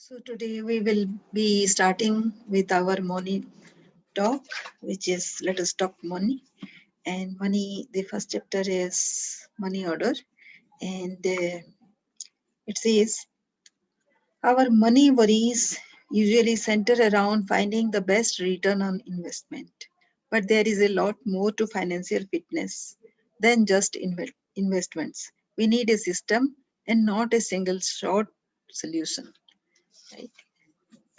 So today we will be starting with our money talk, which is let us talk money. And money, the first chapter is money order, and it says our money worries usually center around finding the best return on investment. But there is a lot more to financial fitness than just investments. We need a system and not a single shot solution. Right?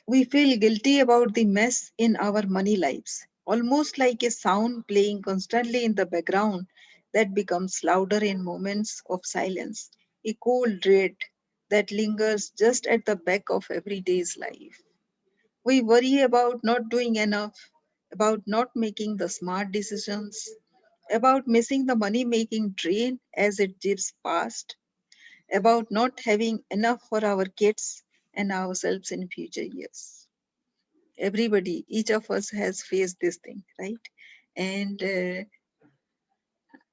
We feel guilty about the mess in our money lives, almost like a sound playing constantly in the background that becomes louder in moments of silence, a cold dread that lingers just at the back of everyday's life. We worry about not doing enough, about not making the smart decisions, about missing the money making train as it zips past, about not having enough for our kids and ourselves in future years. Everybody, each of us has faced this thing, right? And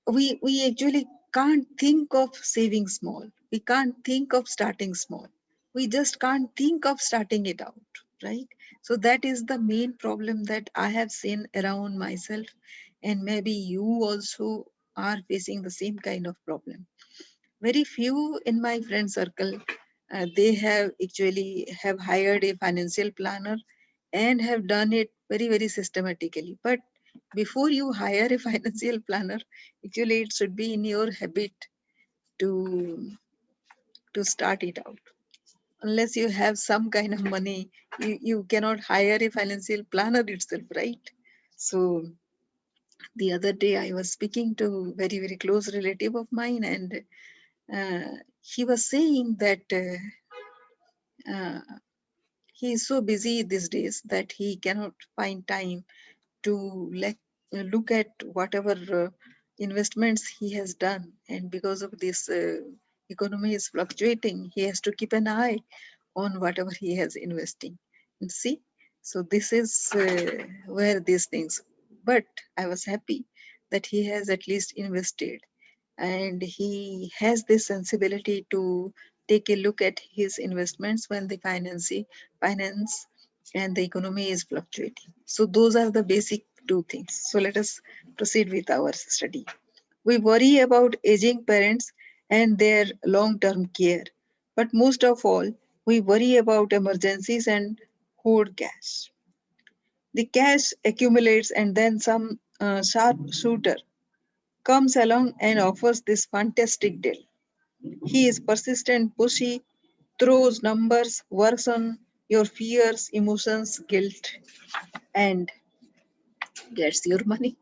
we actually can't think of saving small, we can't think of starting small, we just can't think of starting it out, right? So that is the main problem that I have seen around myself, and maybe you also are facing the same kind of problem. Very few in my friend circle, they have actually have hired a financial planner and have done it very systematically. But before you hire a financial planner, actually it should be in your habit to to start it out. Unless you have some kind of money, you cannot hire a financial planner itself, right? So the other day I was speaking to very close relative of mine, and he was saying that uh, he is so busy these days that he cannot find time to look at whatever investments he has done, and because of this economy is fluctuating, he has to keep an eye on whatever he has investing. And see, so this is where these things. But I was happy that he has at least invested, and he has this sensibility to take a look at his investments when the finance and the economy is fluctuating. So those are the basic two things. So let us proceed with our study. We worry about aging parents and their long-term care, but most of all we worry about emergencies and hoard cash. The cash accumulates, and then some sharp shooter comes along and offers this fantastic deal. He is persistent, pushy, throws numbers, works on your fears, emotions, guilt, and gets your money.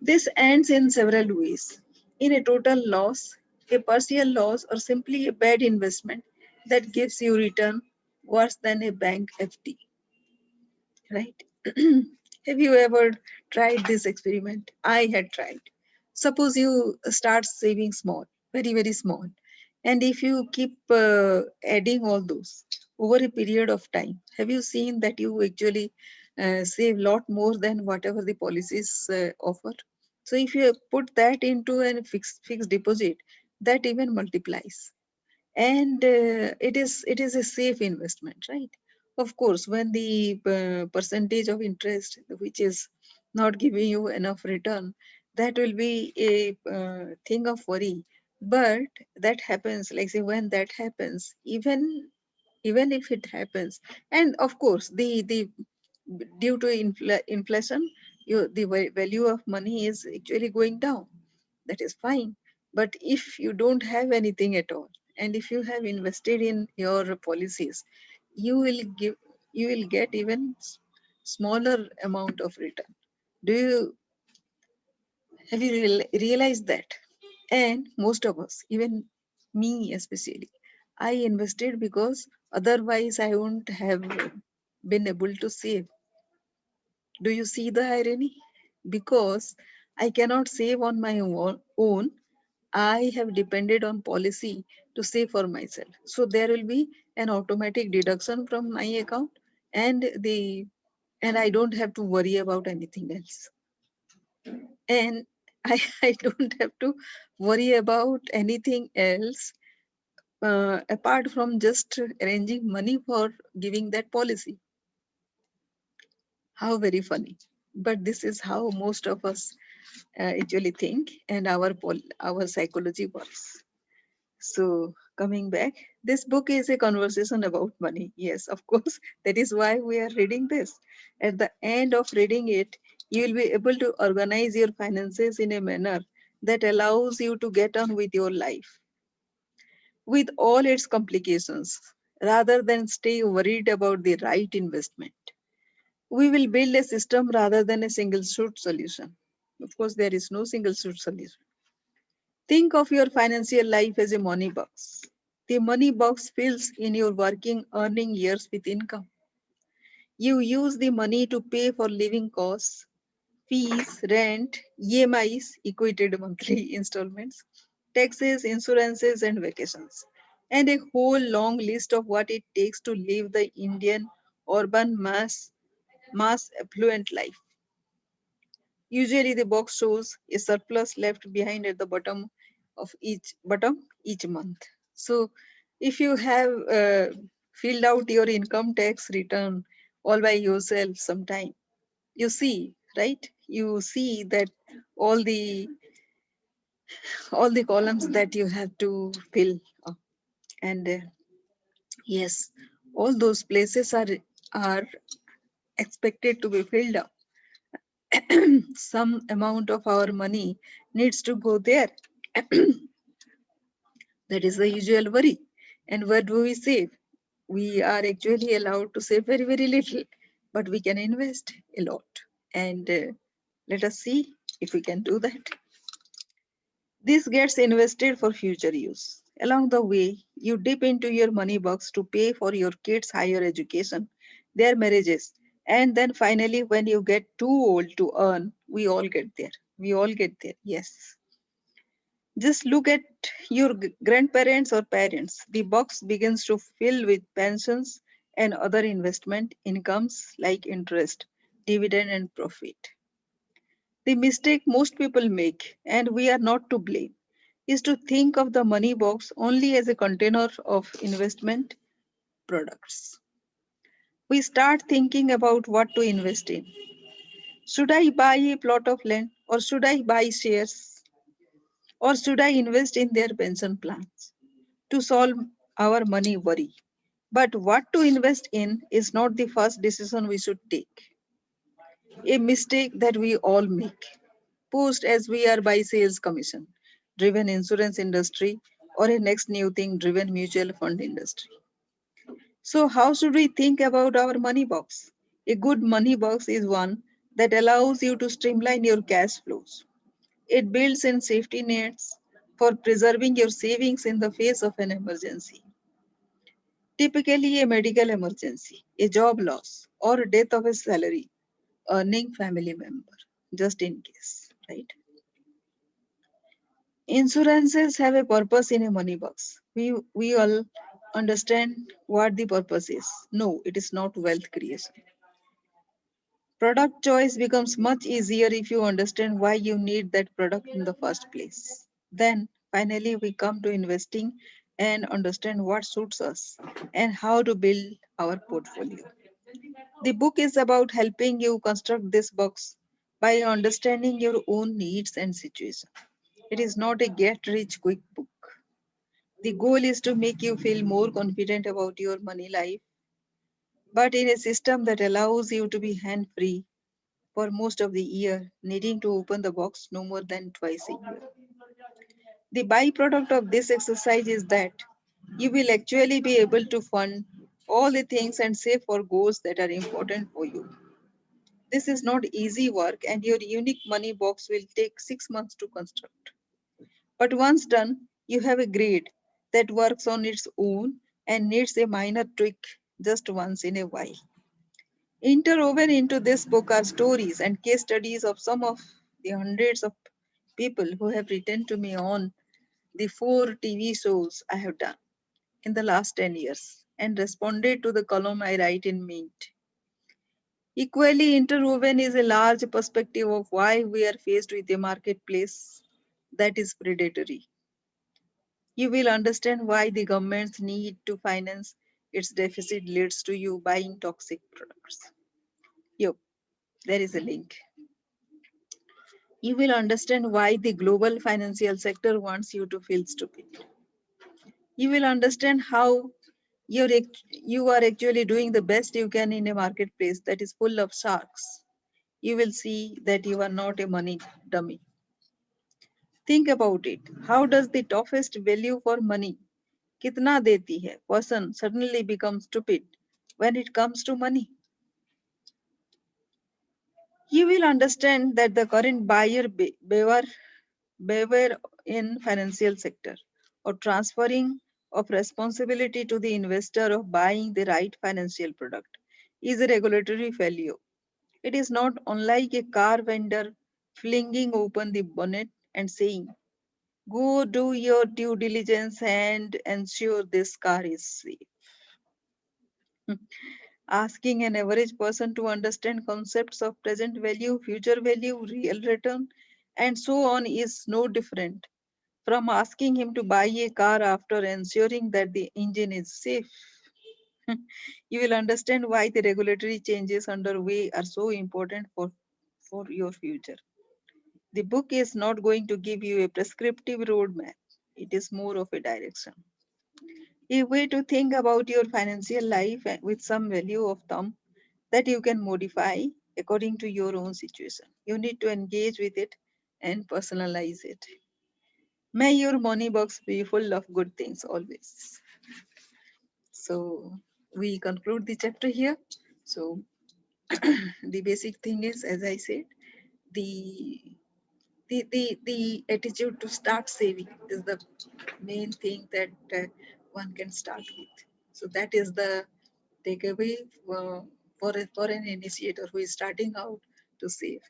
This ends in several ways: in a total loss, a partial loss, or simply a bad investment that gives you return worse than a bank FD, right? Have you ever tried this experiment? I had tried. Suppose you start saving small, very small, and if you keep adding all those over a period of time, have you seen that you actually save a lot more than whatever the policies offer? So if you put that into a fixed deposit, that even multiplies, and it is a safe investment, right? Of course, when the percentage of interest which is not giving you enough return, that will be a thing of worry. But that happens, like say, when that happens, even if it happens, and of course the due to inflation, the value of money is actually going down, that is fine. But if you don't have anything at all, and if you have invested in your policies, you will give you will get even smaller amount of return. Do you have you realized that? And most of us, even me especially, I invested because otherwise I wouldn't have been able to save. Do you see the irony? Because I cannot save on my own, I have depended on policy to save for myself. So there will be an automatic deduction from my account, and I don't have to worry about anything else. And I, I don't have to worry about anything else apart from just arranging money for giving that policy. How very funny. But this is how most of us actually think, and our psychology works. So, coming back, this book is a conversation about money. Yes, of course, that is why we are reading this. At the end of reading it, you will be able to organize your finances in a manner that allows you to get on with your life with all its complications rather than stay worried about the right investment. We will build a system rather than a single shoot solution. Of course, there is no single shoot solution. Think of your financial life as a money box. The money box fills in your working, earning years with income. You use the money to pay for living costs, fees, rent, EMIs, equated monthly installments, taxes, insurances, and vacations, and a whole long list of what it takes to live the Indian urban mass affluent life. Usually, the box shows a surplus left behind at the bottom each month. So, if you have filled out your income tax return all by yourself sometime, you see, right? You see that all the all the columns that you have to fill up. And yes, all those places are expected to be filled up. Some amount of our money needs to go there. That is the usual worry. And what do we save? We are actually allowed to save very, very little, but we can invest a lot. And let us see if we can do that. This gets invested for future use. Along the way, you dip into your money box to pay for your kids' higher education, their marriages, and then finally, when you get too old to earn, we all get there. We all get there, yes. Just look at your grandparents or parents. The box begins to fill with pensions and other investment incomes like interest, dividend, and profit. The mistake most people make, and we are not to blame, is to think of the money box only as a container of investment products. We start thinking about what to invest in. Should I buy a plot of land, or should I buy shares, or should I invest in their pension plans to solve our money worry? But what to invest in is not the first decision we should take. A mistake that we all make. Post as we are by sales commission driven insurance industry or a next new thing driven mutual fund industry. So how should we think about our money box? A good money box is one that allows you to streamline your cash flows. It builds in safety nets for preserving your savings in the face of an emergency. Typically a medical emergency, a job loss, or death of a salary earning family member, just in case, right? Insurances have a purpose in a money box. We all understand what the purpose is. No, it is not wealth creation. Product choice becomes much easier if you understand why you need that product in the first place. Then finally we come to investing and understand what suits us and how to build our portfolio. The book is about helping you construct this box by understanding your own needs and situation. It is not a get rich quick book. The goal is to make you feel more confident about your money life, but in a system that allows you to be hand free for most of the year, needing to open the box no more than twice a year. The byproduct of this exercise is that you will actually be able to fund all the things and save for goals that are important for you. This is not easy work, and your unique money box will take 6 months to construct. But once done, you have a grid that works on its own and needs a minor tweak just once in a while. Interwoven into this book are stories and case studies of some of the hundreds of people who have written to me on the 4 TV shows I have done in the last 10 years and responded to the column I write in Mint. Equally interwoven is a large perspective of why we are faced with a marketplace that is predatory. You will understand why the government's need to finance its deficit leads to you buying toxic products. Yo, there is a link. You will understand why the global financial sector wants you to feel stupid. You will understand how you are actually doing the best you can in a marketplace that is full of sharks. You will see that you are not a money dummy. Think about it. How does the toughest value for money, kitna deti hai, person suddenly becomes stupid when it comes to money? You will understand that the current behavior in financial sector or transferring of responsibility to the investor of buying the right financial product is a regulatory failure. It is not unlike a car vendor flinging open the bonnet and saying, "Go do your due diligence and ensure this car is safe." Asking an average person to understand concepts of present value, future value, real return, and so on is no different from asking him to buy a car after ensuring that the engine is safe. You will understand why the regulatory changes underway are so important for your future. The book is not going to give you a prescriptive roadmap, it is more of a direction. A way to think about your financial life with some value of thumb that you can modify according to your own situation. You need to engage with it and personalize it. May your money box be full of good things always. So we conclude the chapter here. So the basic thing is, as I said, the the attitude to start saving is the main thing that one can start with. So that is the takeaway for an initiator who is starting out to save.